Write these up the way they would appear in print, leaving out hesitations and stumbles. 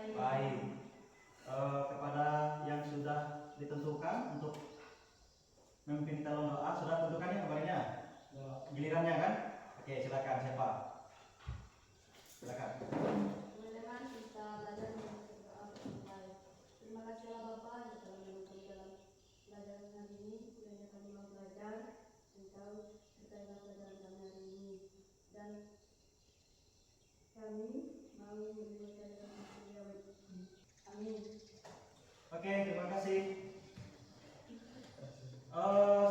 Baik. Kepada yang sudah ditentukan untuk memimpin calon doa, sudah tentukannya kabarnya? Gilirannya kan? Oke, silakan siapa? Silakan. Teman-teman, kita belajar berdoa bersama. Terima kasihlah Bapak yang telah menemukan dalam pelajaran hari ini. Kiranya kami mau belajar tentang sertailah pelajaran kami hari ini, dan kami mau menerima dalam beliau. Amin. Oke, terima kasih.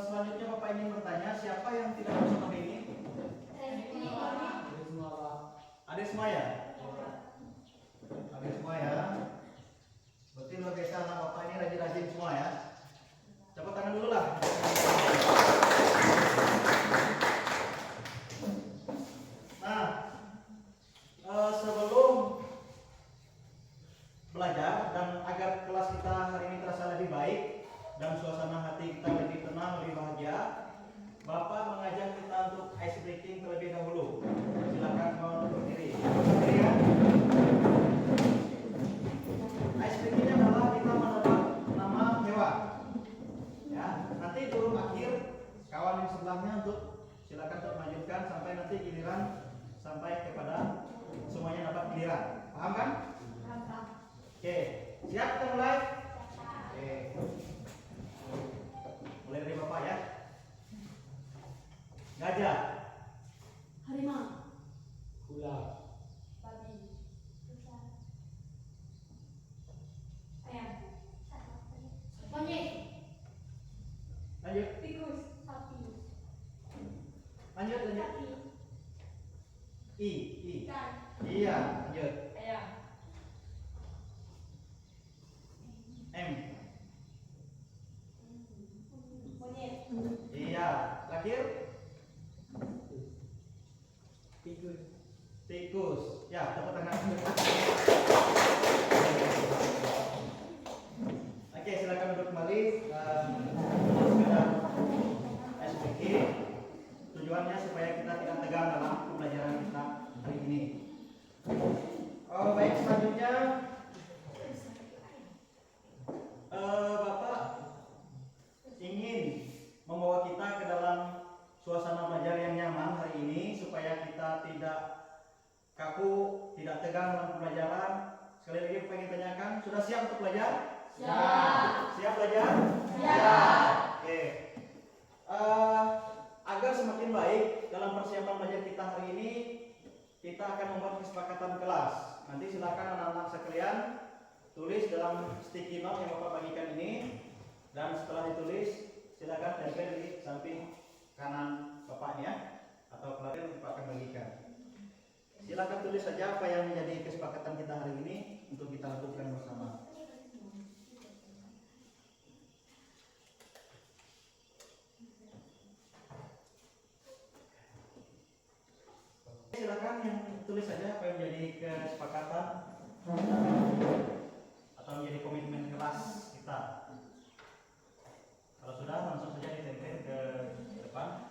Selanjutnya Bapak ingin bertanya, siapa yang tidak masuk hari ini? Adik semua ya? Adik semua ya? Berarti luar biasa anak Bapak ini rajin-rajin semua ya? Tepuk tangan dulu lah. Nah, sebelum belajar dan agar kelas kita hari ini terasa lebih baik dan suasana hati kita lebih tenang, lebih bahagia, Bapak mengajak kita untuk ice breaking terlebih dahulu. Silakan mau berdiri. Ya. Ice breaking adalah kita menebak nama hewan. Ya, nanti turun akhir kawan yang sebelahnya untuk silakan untuk melanjutkan sampai nanti giliran sampai kepada semuanya dapat giliran. Paham kan? Paham. Oke, siap kita mulai? Oke. Mulai dari Bapak ya. Gajah. Harimau. Ular. Babi. Ayam. Monyet. Lanjut. Tikus. Sapi. Lanjut. Sapi. I. Ikan. Iya, lanjut. Ayam. M. Monyet. Iya, terakhir Tikus. tikus. Ya, tepuk tangan. Oke, silakan duduk kembali. Sudah SPG. Tujuannya supaya kita tidak tegang dalam pembelajaran kita hari ini. Oh, baik, selanjutnya Bapak ingin membawa kita ke dalam suasana belajar yang nyaman hari ini supaya kita tidak kaku, tidak tegang dalam pembelajaran. Sekali lagi Bapak ingin tanyakan, sudah siap untuk belajar? Siap. Siap belajar? Siap. Oke. Agar semakin baik dalam persiapan belajar kita hari ini, kita akan membuat kesepakatan kelas. Nanti silakan anak-anak sekalian tulis dalam sticky note yang Bapak bagikan ini, dan setelah ditulis silakan tempel di samping kanan Bapaknya atau pelatihan Bapak akan bagikan. Silakan tulis saja apa yang menjadi kesepakatan kita hari ini untuk kita lakukan bersama. Silakan yang tulis saja apa yang menjadi kesepakatan atau menjadi komitmen kelas kita. Kalau sudah, langsung saja ditempel ke depan.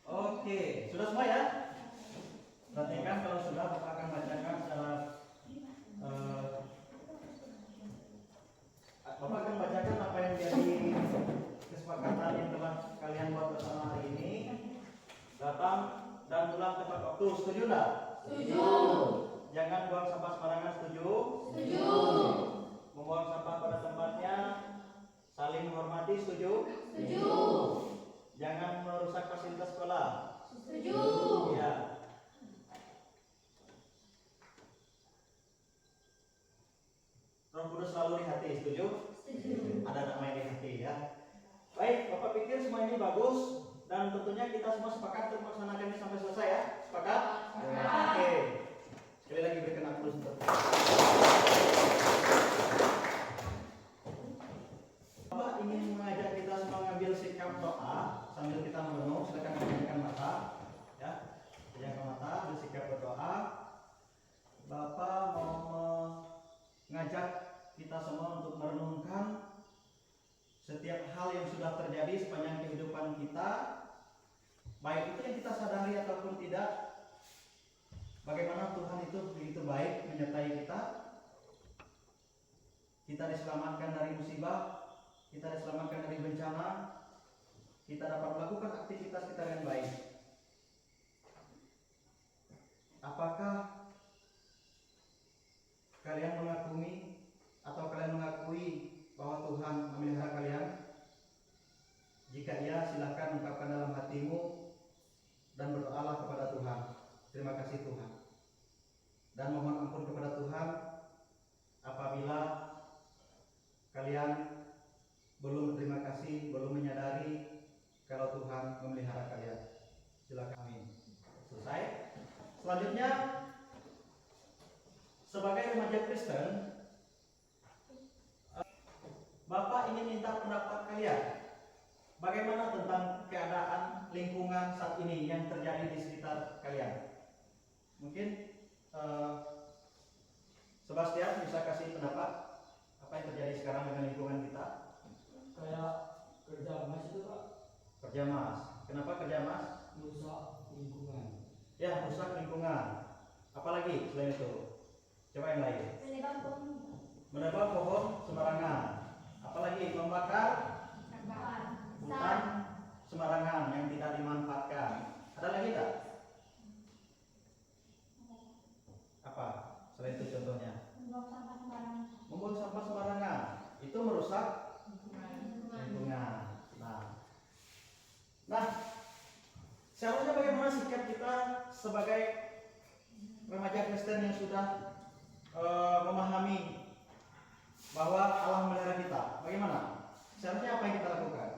Oke, sudah semua ya? Perhatikan kalau sudah, Bapak akan bacakan secara Bapak akan bacakan apa yang menjadi kesepakatan yang telah kalian buat bersama hari ini. Datang dan pulang tepat waktu, setuju enggak? Setuju. Jangan buang sampah sembarangan, setuju? Setuju. Membuang sampah pada tempatnya, saling menghormati, setuju? Setuju. Jangan merusak fasilitas sekolah. Setuju. Ya. tentunya kita semua sepakat untuk melaksanakan ini sampai selesai ya. Sepakat? Oke. Sekali lagi berikan aplaus untuk. Bapak ingin mengajak kita semua mengambil sikap doa sambil kita merenung. Silakan pejamkan mata, ya. Pejamkan mata, bersikap berdoa. Bapak mau mengajak kita semua untuk merenungkan setiap hal yang sudah terjadi sepanjang kehidupan kita, baik itu yang kita sadari ataupun tidak. Bagaimana Tuhan itu begitu baik menyertai kita. Kita diselamatkan dari musibah, kita diselamatkan dari bencana, kita dapat melakukan aktivitas kita dengan baik. Apakah kalian mengakui atau kalian mengakui bahwa Tuhan memelihara kalian? Jika iya, silakan ungkapkan dalam hatimu dan berdoalah kepada Tuhan. Terima kasih Tuhan. Dan mohon ampun kepada Tuhan apabila kalian belum berterima kasih, belum menyadari kalau Tuhan memelihara kalian. Silakan. Amin. Selesai. Selanjutnya, sebagai remaja Kristen, Bapak ingin minta pendapat kalian. Bagaimana tentang keadaan lingkungan saat ini yang terjadi di sekitar kalian? Mungkin Sebastian bisa kasih pendapat apa yang terjadi sekarang dengan lingkungan kita? Kayak kerja mas itu Pak, Kerja mas. Kenapa kerja mas? rusak lingkungan. Ya, rusak lingkungan. Apalagi selain itu? Coba yang lain. Menebang pohon sembarangan. Apalagi membakar hutan sembarangan yang tidak dimanfaatkan. Ada lagi tak? Apa? Selain itu contohnya? Membuang sampah sembarangan. Itu merusak lingkungan. Nah, seharusnya bagaimana sikap kita sebagai remaja Kristen yang sudah memahami bahwa Allah memelihara kita? Bagaimana? Seharusnya apa yang kita lakukan?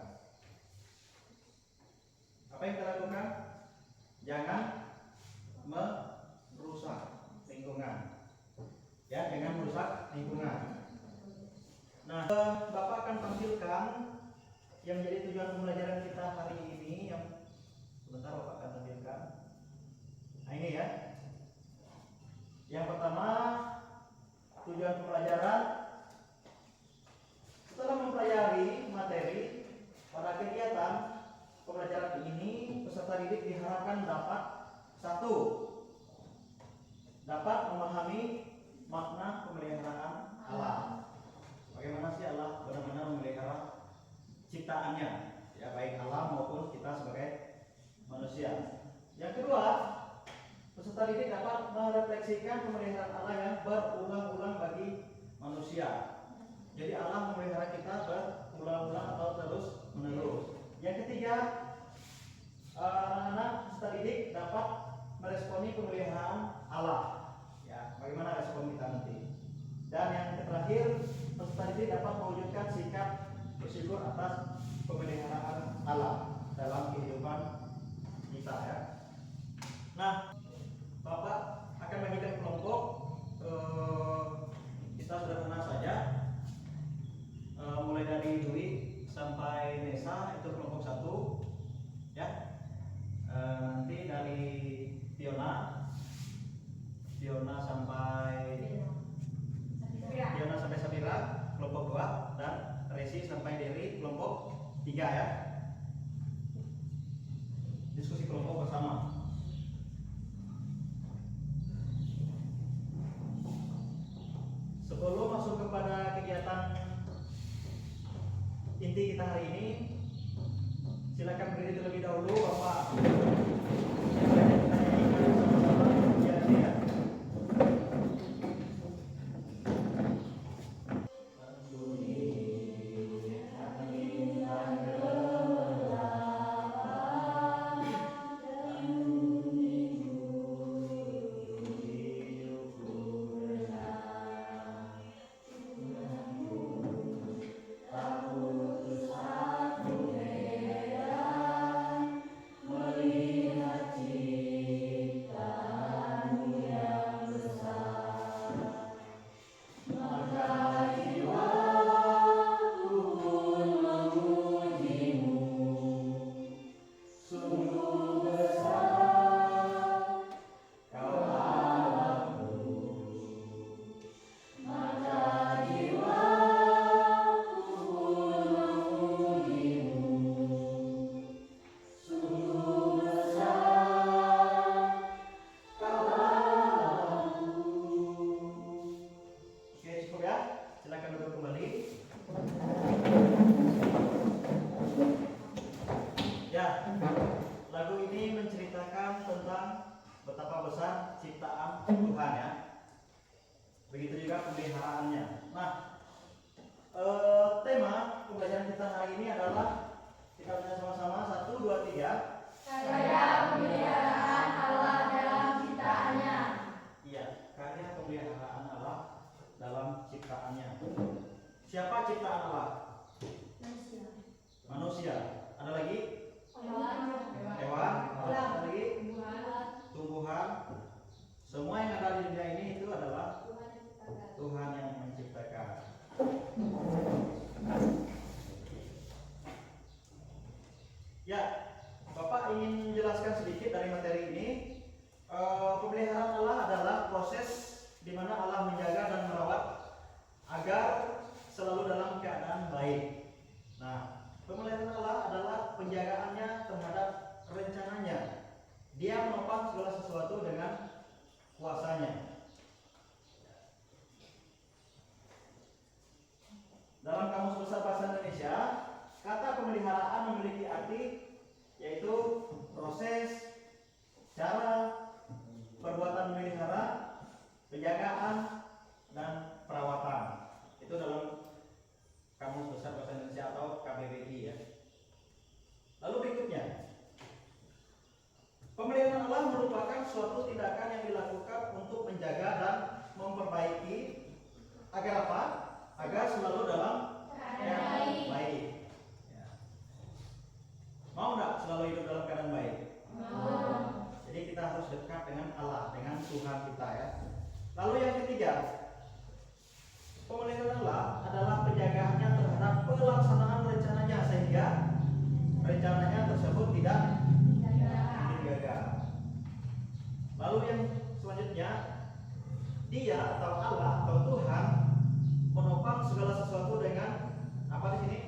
Apa yang kita lakukan? Jangan merusak lingkungan. Ya, jangan merusak lingkungan. Nah, Bapak akan tampilkan yang menjadi tujuan pembelajaran kita hari ini. Yang sebentar Bapak akan tampilkan. Nah, ini ya. Yang pertama, tujuan pembelajaran. Setelah mempelajari materi pada kegiatan pembelajaran ini, peserta didik diharapkan dapat satu, dapat memahami makna pemeliharaan Allah. Bagaimana sih Allah benar-benar memelihara ciptaannya, ya baik alam maupun kita sebagai manusia. Yang kedua, peserta didik dapat merefleksikan pemeliharaan Allah yang berulang-ulang bagi manusia. Jadi Allah memelihara kita berulang-ulang atau terus menerus. Yang ketiga, anak-anak peserta didik dapat meresponi pemeliharaan Allah. Ya, bagaimana respon kita nanti? Dan yang terakhir, peserta didik dapat mewujudkan sikap bersyukur atas pemeliharaan Allah dalam kehidupan kita ya. Nah, Bapak akan bagikan kelompok. Kita sederhana saja. Mulai dari Dwi sampai Nesa itu kelompok 1 ya. Nanti dari Fiona sampai Sabira kelompok 2, dan Resi sampai Dery kelompok 3 ya. Diskusi kelompok bersama. Sebelum masuk kepada kegiatan inti kita hari ini, silakan berdiri terlebih dahulu Bapak. betapa besar ciptaan Tuhan ya. Begitu juga pemeliharaannya. Nah, tema pembelajaran kita hari ini adalah kita baca sama-sama 1, 2, 3. Karya pemeliharaan Allah dalam ciptaannya. Iya, karya pemeliharaan Allah dalam ciptaannya. Siapa ciptaan Allah? Manusia. Ada lagi? Hewan. Ada lagi? Tumbuhan. Semua yang ada di dunia ini itu adalah Tuhan yang menciptakan. Ya, Bapak ingin menjelaskan sedikit dari materi ini. Pemeliharaan Allah adalah proses di mana Allah menjaga dan merawat agar selalu dalam keadaan baik. Nah, pemeliharaan Allah adalah penjagaannya terhadap rencananya. Dia menopang segala sesuatu dengan kuasanya. Dalam Kamus Besar Bahasa Indonesia, kata pemeliharaan memiliki arti yaitu proses, cara, perbuatan memelihara, penjagaan, dan perawatan. Itu dalam Kamus Besar Bahasa Indonesia atau KBBI ya. Lalu berikutnya, pemeliharaan Allah merupakan suatu tindakan yang dilakukan untuk menjaga dan memperbaiki agar apa? Agar selalu dalam keadaan baik. Ya. Mau nggak selalu hidup dalam keadaan baik? Mau. Jadi kita harus dekat dengan Allah, dengan Tuhan kita ya. Lalu yang ketiga, pemeliharaan Allah adalah penjagaannya terhadap pelaksanaan rencananya sehingga rencananya tersebut tidak gagal. Lalu yang selanjutnya, Dia atau Allah atau Tuhan menopang segala sesuatu dengan apa di sini?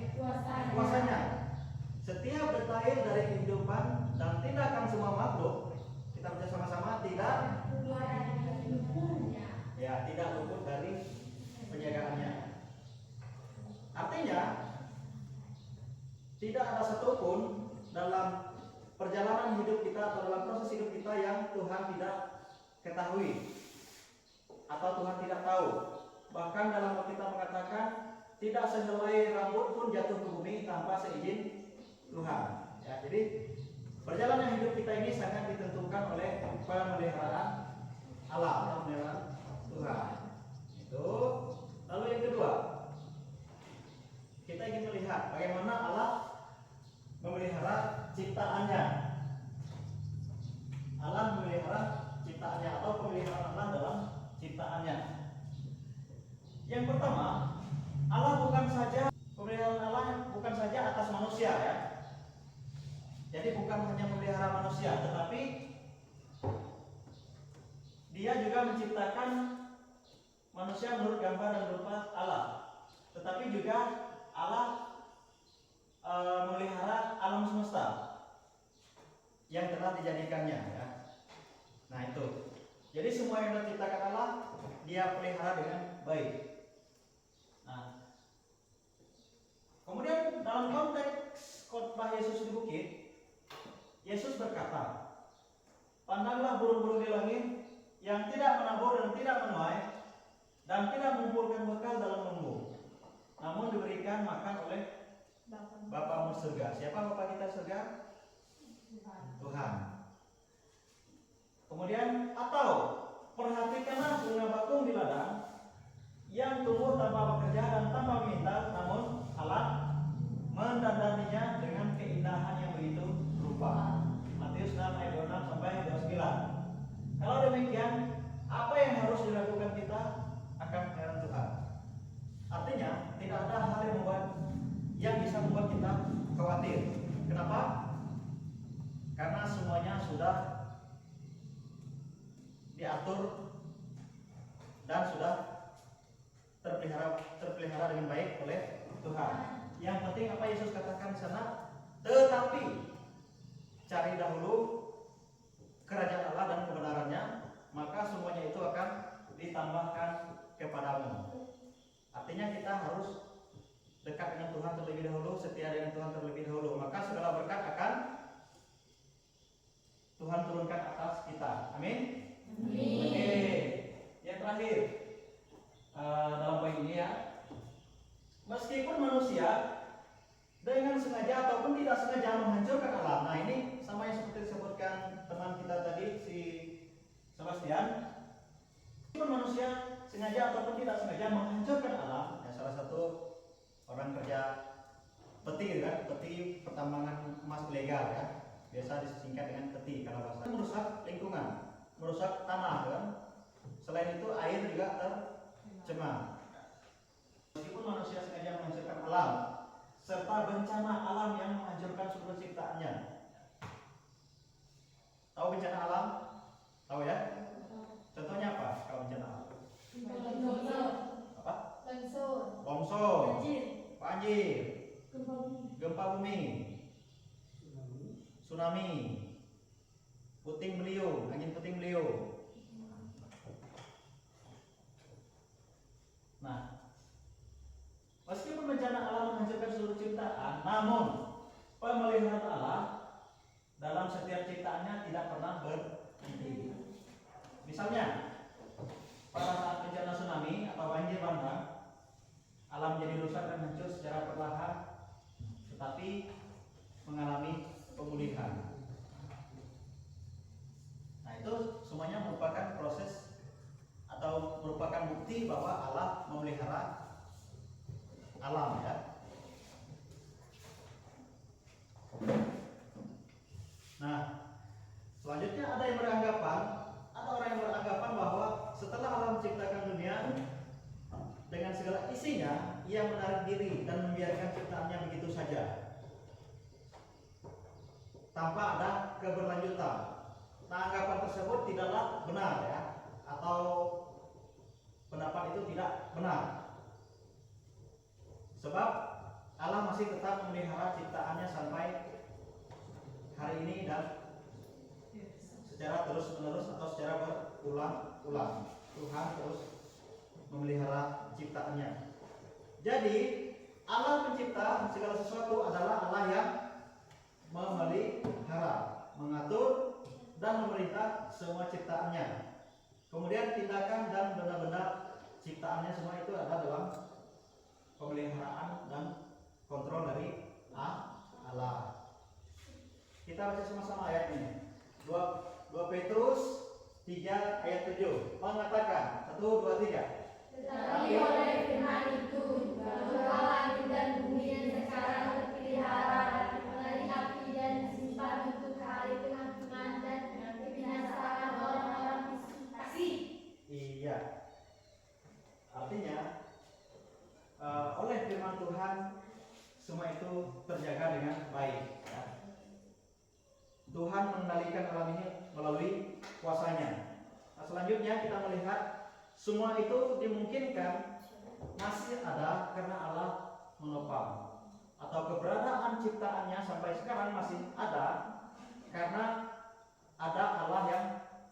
Kuasanya. Setiap detail dari kehidupan dan tindakan semua makhluk, kita baca sama-sama, tidak luput dari penjagaannya. Artinya, tidak ada satupun dalam perjalanan hidup kita atau dalam proses hidup kita yang Tuhan tidak ketahui atau Tuhan tidak tahu. Bahkan dalam Alkitab mengatakan tidak sehelai rambut pun jatuh ke bumi tanpa seizin Tuhan. Ya, jadi perjalanan hidup kita ini sangat ditentukan oleh pemeliharaan Allah, pemeliharaan Tuhan. Itu. Lalu yang kedua, kita ingin melihat bagaimana Allah memelihara ciptaannya. Allah memelihara ciptaannya atau pemeliharaan Allah dalam ciptaannya. Yang pertama, Allah bukan saja pemeliharaan Allah bukan saja atas manusia ya. Jadi bukan hanya memelihara manusia, tetapi Dia juga menciptakan manusia menurut gambar dan rupa Allah. Tetapi juga Allah memelihara alam semesta yang telah dijadikannya ya. Nah itu. Jadi semua yang diciptakan Allah Dia pelihara dengan baik. Nah, kemudian dalam konteks khotbah Yesus di bukit, Yesus berkata, "Pandanglah burung-burung di langit yang tidak menabur dan tidak menuai dan tidak mengumpulkan bekal dalam lumbung, namun diberikan makan oleh Bapamu surga." Siapa Bapa kita surga? Tuhan. Kemudian atau perhatikanlah bunga bakung di ladang yang tumbuh tanpa bekerja dan tanpa meminta, namun Allah mendandaninya dengan keindahan yang begitu rupa. Matius 6 ayat 26 sampai 29. Kalau demikian, apa yang harus dilakukan kita akan pemeliharaan Tuhan? Artinya tidak ada hal yang bisa membuat kita khawatir. Kenapa? Karena semuanya sudah diatur dan sudah terpelihara dengan baik oleh Tuhan. Yang penting apa Yesus katakan di sana? Tetapi cari dahulu kerajaan Allah dan kebenarannya, maka semuanya itu akan ditambahkan kepadamu. Artinya kita harus dekat dengan Tuhan terlebih dahulu, setia dengan Tuhan terlebih dahulu, maka segala berkat akan Tuhan turunkan atas kita. Amin. Amin. Oke. Yang terakhir dalam poin ini ya, meskipun manusia dengan sengaja ataupun tidak sengaja menghancurkan alam. Nah ini sama yang seperti disebutkan teman kita tadi si Sebastian. Meskipun manusia sengaja ataupun tidak sengaja menghancurkan alam, ya salah satu orang kerja peti kan, peti pertambangan emas ilegal ya, biasa disingkat dengan peti kalau bahasa. Merusak lingkungan, merusak tanah kan. Selain itu air juga tercemar. Meskipun manusia sengaja menghancurkan alam serta bencana alam yang menghancurkan seluruh ciptaannya. Tahu bencana alam? Tahu ya? Contohnya apa kalau bencana alam? Apa? Longsor, banjir, gempa bumi, tsunami, puting beliung, angin puting beliung. Nah, meskipun bencana alam menghancurkan seluruh ciptaan, namun pemeliharaan Allah dalam setiap ciptaannya tidak pernah berhenti. Misalnya, pada saat bencana tsunami atau banjir bandang, alam menjadi rusak dan hancur secara perlahan, tetapi mengalami pemulihan. Nah, itu semuanya merupakan proses atau merupakan bukti bahwa Allah memelihara alam ya. Nah, selanjutnya ada orang yang beranggapan bahwa setelah Allah menciptakan dunia dengan segala isinya, ia menarik diri dan membiarkan ciptaannya begitu saja tanpa ada keberlanjutan. Nah, anggapan tersebut tidaklah benar ya, atau pendapat itu tidak benar. Sebab Allah masih tetap memelihara ciptaannya sampai hari ini dan secara terus-menerus atau secara berulang-ulang. Tuhan terus memelihara ciptaannya. Jadi Allah pencipta segala sesuatu adalah Allah yang memelihara, mengatur dan memerintah semua ciptaannya. Kemudian tindakan dan benda-benda ciptaannya semua itu ada dalam pemeliharaan dan kontrol dari Allah. Kita baca sama-sama ayat ini. 2 Petrus 3 ayat 7 mengatakan 1, 2, 3. Tetapi oleh firman itu bahwa langit dan bumi yang sekarang terpelihara dari api dan disimpan untuk hari pengampunan dan kebinasaan orang-orang kasih. Iya. Artinya oleh firman Tuhan semua itu terjaga dengan baik ya. Tuhan mengendalikan alam ini melalui kuasanya. Nah, selanjutnya kita melihat semua itu dimungkinkan masih ada karena Allah menopang, atau keberadaan ciptaannya sampai sekarang masih ada karena ada Allah yang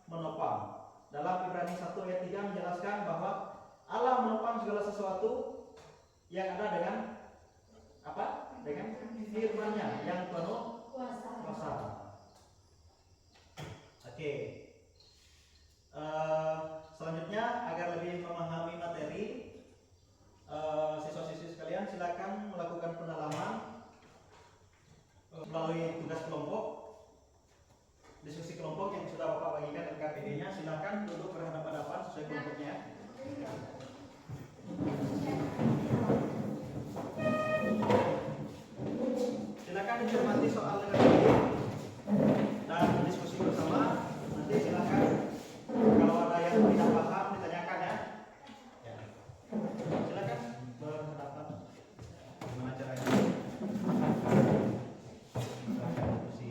menopang. Dalam Ibrani 1 ayat 3 menjelaskan bahwa Allah menopang segala sesuatu yang ada dengan apa? Dengan firman-Nya yang penuh kuasa. Oke. Selanjutnya agar lebih memahami materi, siswa-siswi sekalian silakan melakukan pendalaman melalui tugas kelompok, diskusi kelompok yang sudah Bapak bagikan LKPD-nya. Silakan duduk berhadapan-hadapan sesuai kelompoknya. Silakan dicermati soal dengan baik dan diskusi bersama. Nanti silakan kalau ada yang tidak paham ditanyakan ya. Silakan berhadapan. Gimana caranya? Diskusi.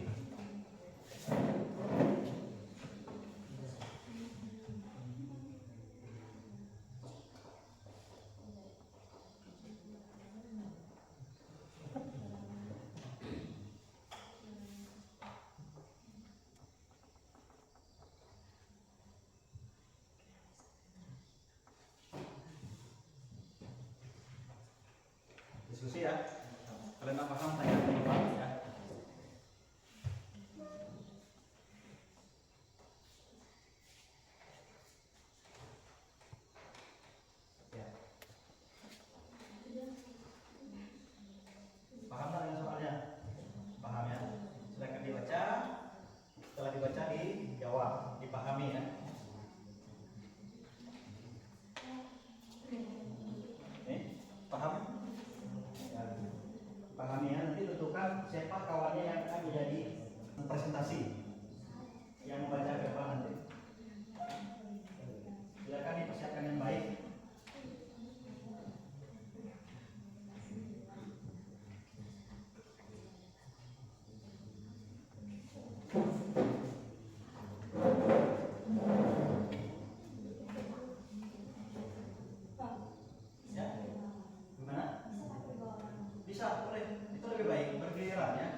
jawab, dipahami ya. Paham? Ya. Pahami ya, nanti tentukan siapa kawannya yang akan menjadi presentasi yang membaca apa nanti. Silakan dipersiapkan yang baik. Ya, gimana? Bisa, boleh. Itu lebih baik, bergiliran ya.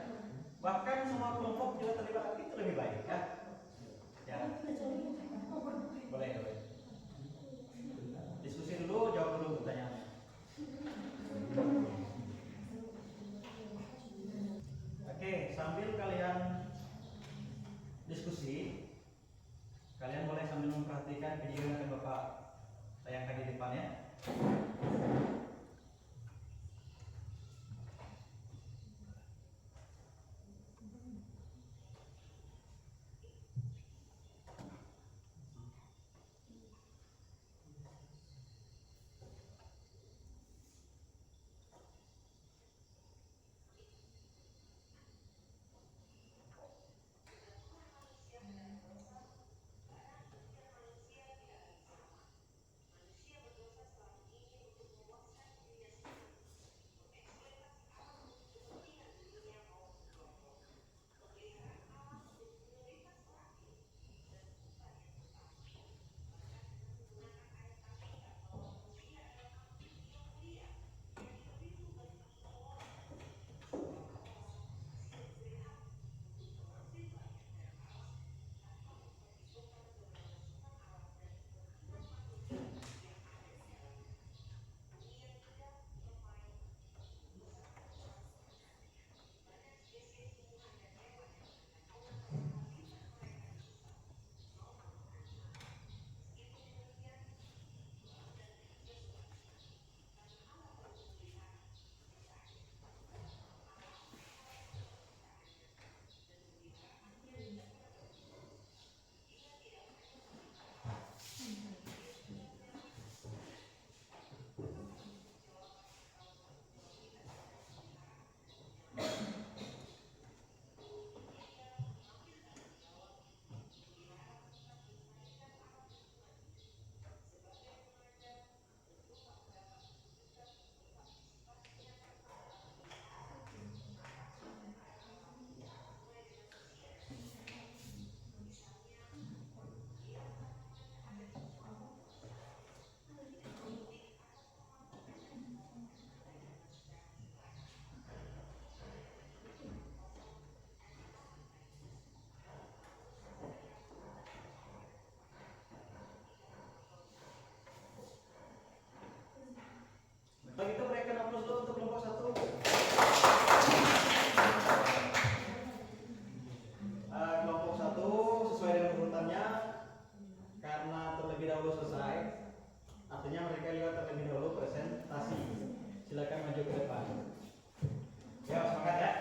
Bahkan semua kelompok juga terlibat, itu lebih baik ya. Ya. Boleh, boleh. Diskusi dulu, jawab dulu pertanyaannya. Oke, sambil kalian diskusi, kalian boleh sambil memperhatikan video yang akan Bapak tayangkan di depan ya. Kalau gitu berikan aplaus dulu untuk kelompok 1. Kelompok 1 sesuai dengan urutannya, karena terlebih dahulu selesai, artinya mereka lihat terlebih dahulu presentasi. Silakan maju ke depan. Ya, semangat ya.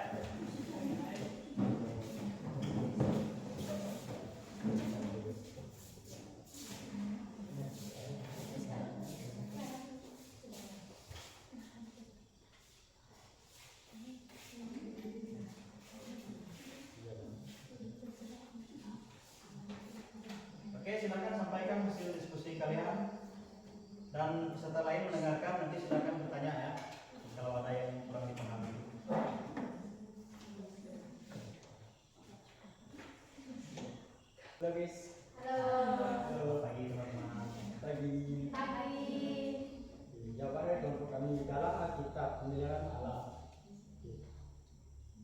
Oke, silakan sampaikan hasil diskusi kalian dan peserta lain mendengarkan, nanti silakan bertanya ya kalau ada yang kurang dipahami. Halo guys, Halo, pagi teman-teman. pagi. Jawabannya kelompok kami dalam Alkitab penilaian alam.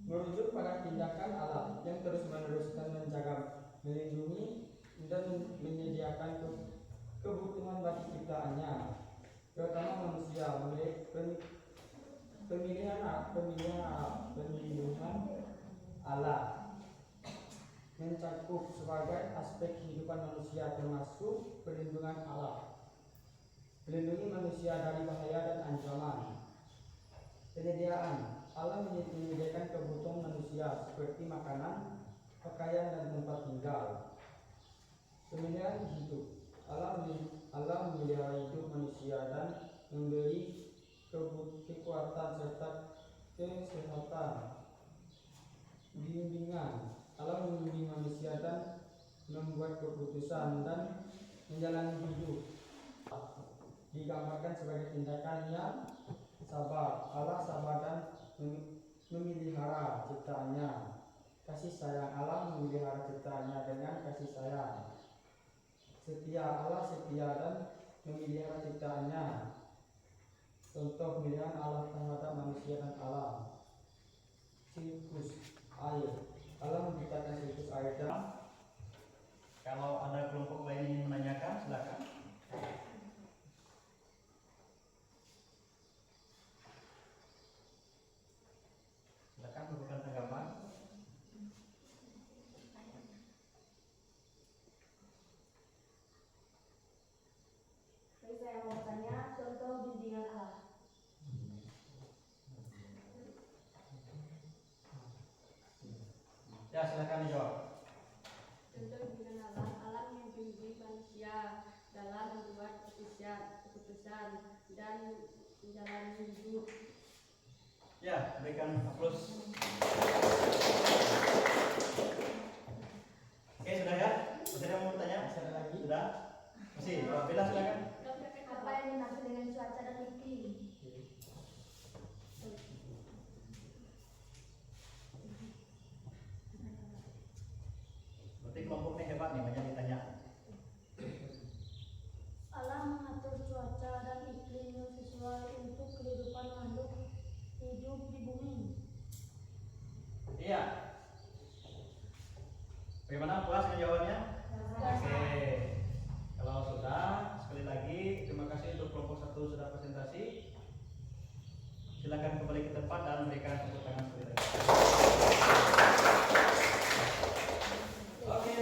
Merujuk pada tindakan alam yang terus-menerus dan menjaga, melindungi dan menyediakan kebutuhan bagi ciptaannya, terutama manusia, pemilihan Allah mencakup sebagai aspek kehidupan manusia termasuk perlindungan alam, melindungi manusia dari bahaya dan ancaman. Penyediaan Allah menyediakan kebutuhan manusia seperti makanan, pakaian dan tempat tinggal. Pemilihan hidup. Allah memelihara hidup manusia dan memberi kekuatan serta kesehatan. Bimbingan. Allah membimbing manusia dan membuat keputusan dan menjalani hidup. Digambarkan sebagai tindakan yang sabar. Allah sabar dan memelihara ciptaannya. Kasih sayang. Allah memelihara ciptaannya dengan kasih sayang. Setia. Allah setia dan memelihara ciptaannya. Contoh pemeliharaan Allah terhadap manusia dan alam. Siklus air. Allah menciptakan siklus air dan Kalau ada kelompok lain yang menanyakan, silakan. Silakan memberikan tanggapan. Jadi saya mau bertanya contoh bimbingan Allah. Ya, silakan dijawab. Contoh bimbingan Allah, Allah membimbing manusia dalam membuat keputusan dan menjalani hidup. Ya, berikan aplaus. Oke, sudah ya? Masih ada yang mau bertanya? masih ada lagi. Sudah? Masih? Bila silakan. Apa yang dimaksud dengan cuaca dan iklim? Berarti kelompok ini hebat nih, banyak ditanya. Allah mengatur cuaca dan iklim yang sesuai untuk kehidupan makhluk hidup di bumi. Iya. Bagaimana, puas dengan jawabannya? Oke. Kalau sudah, sekali lagi terima kasih untuk kelompok 1 sudah presentasi. Silakan kembali ke tempat dan berikan tepuk tangan sekali lagi. Oke.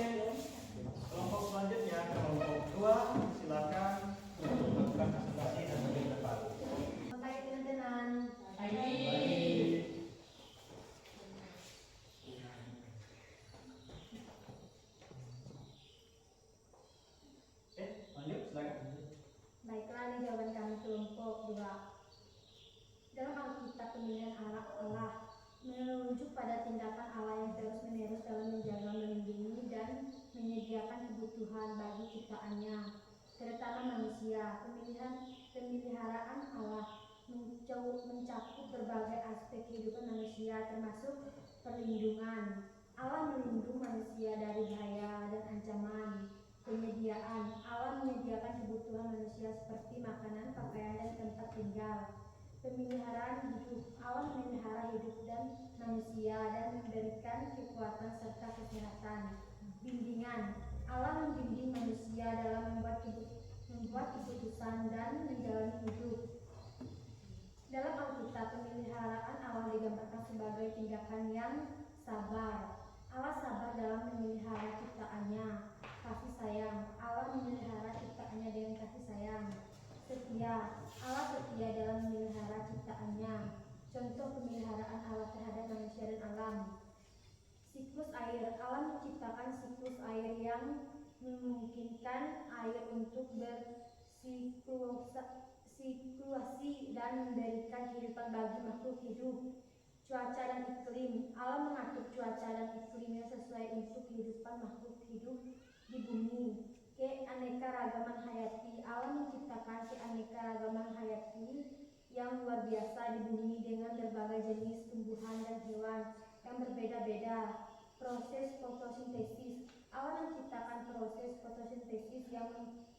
Kelompok selanjutnya, kelompok 2, silakan untuk melakukan presentasi dan kembali ke tempat. Pakai tenan-tenan. Lanjut, silakan. Baiklah, ini jawaban kami kelompok 2. Dalam Alkitab pemilihan Allah menunjuk pada tindakan Allah yang terus-menerus dalam menjaga, melindungi, dan menyediakan kebutuhan bagi ciptaannya, terutama manusia. Pemeliharaan Allah mencakup berbagai aspek kehidupan manusia, termasuk perlindungan. Allah melindungi manusia dari bahaya dan ancaman. Penyediaan. Allah menyediakan kebutuhan manusia seperti makanan, pakaian, dan tempat tinggal. Pemeliharaan hidup. Allah memelihara hidup dan manusia dan memberikan kekuatan serta kesehatan. Bimbingan. Allah membimbing manusia dalam membuat keputusan dan menjalani hidup. Dalam Alkitab, pemeliharaan Allah digambarkan sebagai tindakan yang sabar. Allah sabar dalam memelihara ciptaannya. Kasih sayang. Allah memelihara ciptaannya dengan kasih sayang. Setia. Allah setia dalam memelihara ciptaannya. Contoh pemeliharaan Allah terhadap manusia dan alam. Siklus air. Allah menciptakan siklus air yang memungkinkan air untuk bersirkulasi dan memberikan kehidupan bagi makhluk hidup. Cuaca dan iklim. Allah mengatur cuaca dan iklim yang sesuai untuk kehidupan makhluk hidup di bumi. Keanekaragaman hayati. Allah menciptakan keanekaragaman hayati yang luar biasa di bumi dengan berbagai jenis tumbuhan dan hewan yang berbeda-beda. Proses fotosintesis. Allah menciptakan proses fotosintesis yang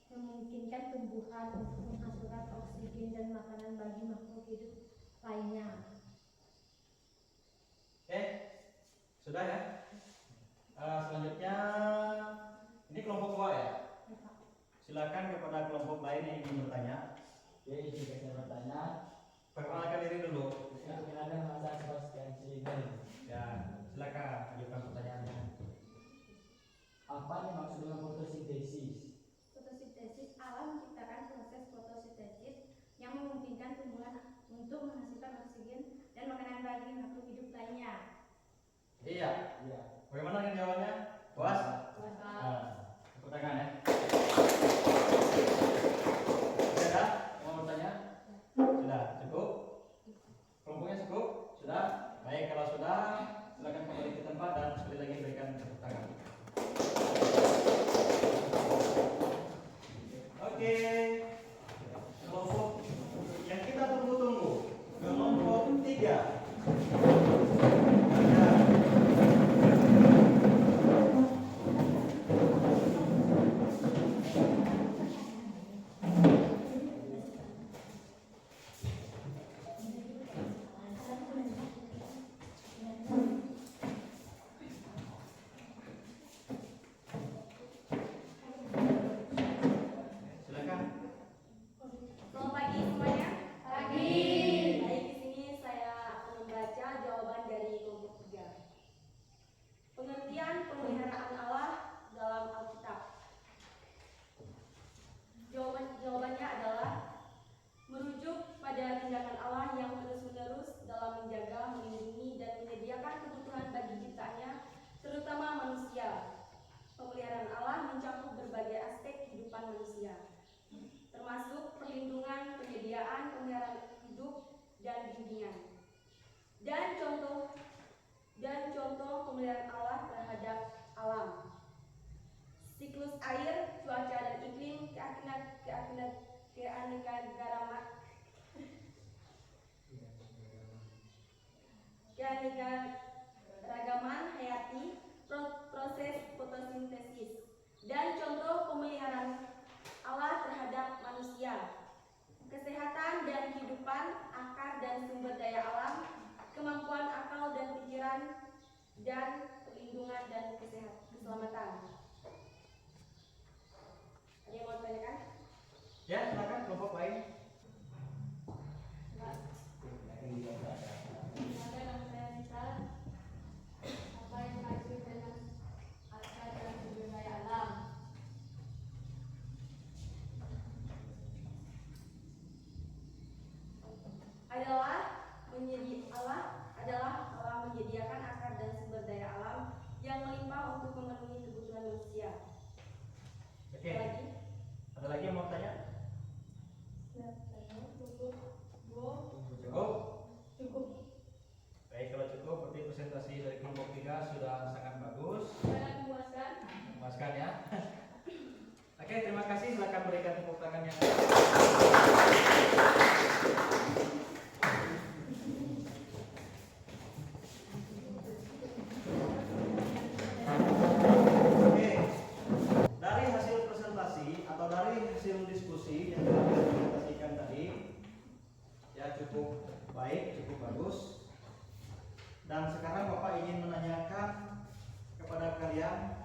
memungkinkan tumbuhan untuk menghasilkan oksigen dan makanan bagi makhluk hidup lainnya. Oke, sudah ya? Selanjutnya, ini kelompok 2 ya? Silakan kepada kelompok lain yang ingin bertanya. Oke, jika saya bertanya, Perkenalkan diri dulu. perkenalkan nama saya Sebastian Cilingan. Ya, silakan ajukan pertanyaannya. Apa yang maksud dengan fotosintesis? Fotosintesis. Allah menciptakan proses fotosintesis yang memungkinkan tumbuhan untuk menghasilkan oksigen dan makanan bagi makhluk hidup lainnya. Iya. Iya. Bagaimana dengan jawabannya? Puas? Puas. Tepuk tangan ya. keanekaragaman hayati, proses fotosintesis, dan contoh pemeliharaan Allah terhadap manusia, kesehatan dan kehidupan, akar dan sumber daya alam, kemampuan akal dan pikiran, dan perlindungan dan keselamatan. Ada yang mau ditanyakan? Ya, silakan kelompok lain. Nama saya Nita. Apa yang dimaksud dengan akar dan sumber daya alam? Allah menyediakan akar dan sumber daya alam yang melimpah untuk memenuhi kebutuhan manusia. Oke. Ada lagi? Ada lagi yang mau tanya? Cukup. Cukup. Baik, kalau cukup berarti presentasi dari kelompok 3 sudah sangat bagus. Sangat memuaskan. Memuaskan ya. Oke, terima kasih. Silakan berikan tepuk tangan yang Oke. Dari hasil presentasi atau dari hasil diskusi yang telah kita presentasikan tadi, ya cukup baik, cukup bagus. Dan sekarang Bapak ingin menanyakan kepada kalian,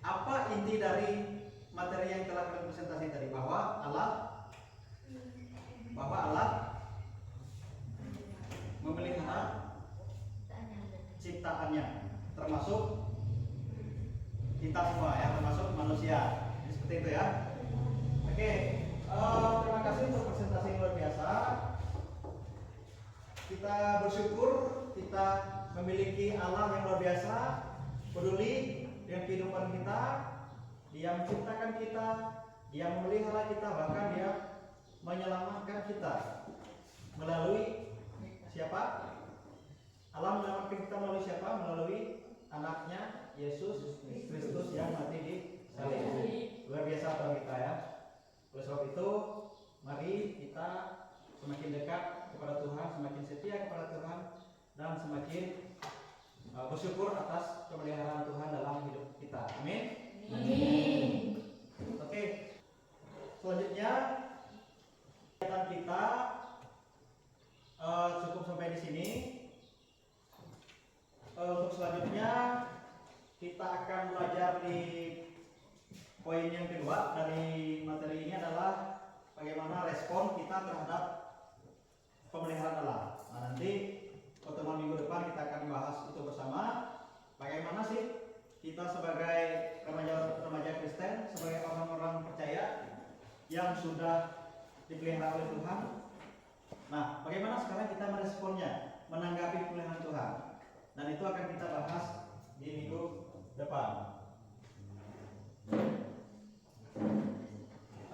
apa inti dari materi yang telah kalian presentasi tadi? Bahwa Allah memelihara ciptaannya, termasuk kita semua ya, termasuk manusia. Jadi seperti itu ya. Oke, terima kasih untuk presentasi yang luar biasa. Kita bersyukur kita memiliki Allah yang luar biasa, peduli dengan kehidupan kita. Dia menciptakan kita, Dia memelihara kita, bahkan Dia menyelamatkan kita melalui siapa? Allah menyelamatkan kita melalui siapa? Melalui anaknya Yesus Kristus yang mati di salib. Luar biasa Tuhan kita ya. Oleh sebab itu, mari kita semakin dekat kepada Tuhan, semakin setia kepada Tuhan, dan semakin bersyukur atas pemeliharaan Tuhan dalam hidup kita. Amin. Amin. Oke, selanjutnya kegiatan kita cukup sampai di sini. Untuk selanjutnya kita akan belajar di poin yang kedua dari materi ini adalah bagaimana respon kita terhadap pemeliharaan Allah. Nah, nanti pertemuan minggu depan kita akan bahas itu bersama. Bagaimana sih kita sebagai remaja Kristen, sebagai orang-orang percaya yang sudah dipelihara oleh Tuhan. Nah, bagaimana sekarang kita meresponnya, menanggapi pemeliharaan Tuhan? Dan itu akan kita bahas di minggu depan.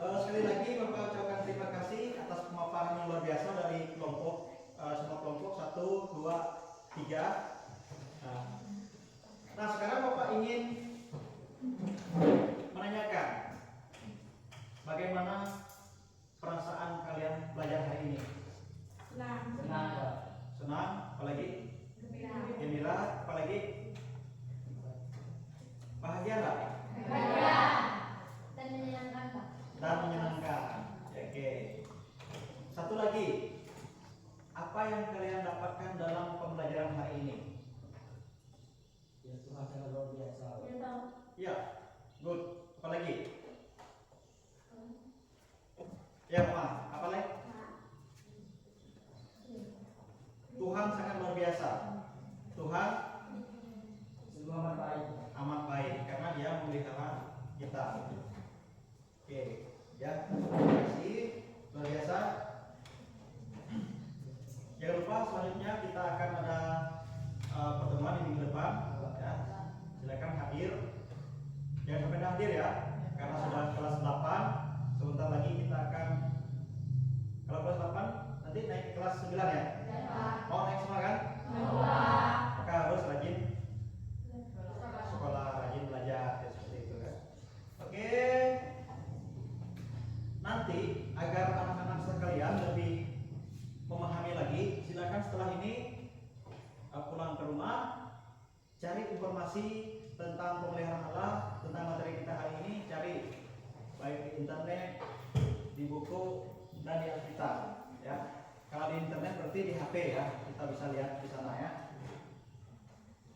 Sekali lagi Bapak ucapkan terima kasih atas pemaparan yang luar biasa dari kelompok semua kelompok 1, 2, 3. Nah sekarang Bapak ingin menanyakan bagaimana perasaan kalian belajar hari ini? Senang, apalagi? Gembira, apalagi? Bahagia nggak? Dan menyenangkan, Pak. Dan menyenangkan. Oke. Satu lagi, apa yang kalian dapatkan dalam pembelajaran hari ini? Ya Tuhan sangat luar biasa. Ya, tahu. Ya, good. Apalagi? Ya, Ma. Apa lagi? Tuhan sangat luar biasa. Tuhan Sungguh amat baik. amat baik karena Dia memelihara kita. Oke, ya. Terima kasih. Luar biasa. Jangan lupa selanjutnya kita akan ada pertemuan di minggu depan. Ya. Silakan hadir. Jangan sampai hadir ya, karena sudah kelas 8. Sebentar lagi kita akan, kalau kelas 8 nanti naik ke kelas 9 ya. Mau naik semua kan? Maka harus rajin sekolah, rajin belajar, ya, seperti itu kan. Oke. Nanti agar anak-anak sekalian lebih memahami lagi, silakan setelah ini dan di Alkitab ya. Kalau di internet berarti di HP ya, kita bisa lihat di sana ya.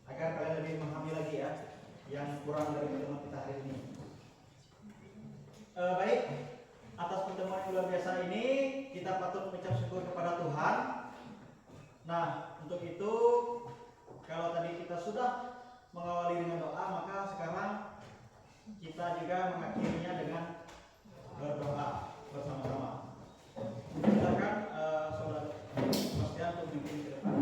Agar kalian lebih memahami lagi ya yang kurang dari pertemuan kita hari ini. Baik, atas pertemuan yang luar biasa ini kita patut mengucap syukur kepada Tuhan. Nah, untuk itu kalau tadi kita sudah mengawali dengan doa, maka sekarang kita juga mengakhirinya dengan berdoa bersama-sama. Silakan saudara Sebastian untuk memimpin ke depan.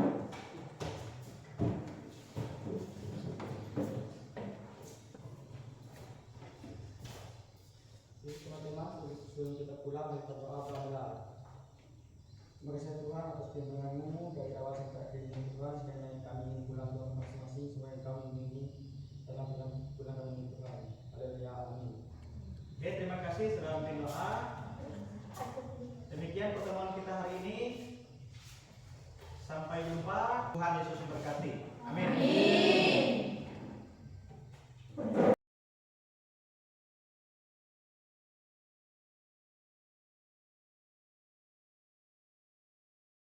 Teman-teman, sebelum kita pulang kita berdoa pula. Terima kasih Tuhan atas firman-Mu dari awal sampai akhir ini Tuhan, sekiranya kami ingin pulang ke masing-masing supaya Engkau membimbing dalam pulang kami ini Tuhan. Haleluya, amin. Oke, terima kasih sudah memimpin doa. Demikian pertemuan kita hari ini. Sampai jumpa. Tuhan Yesus memberkati. Amin.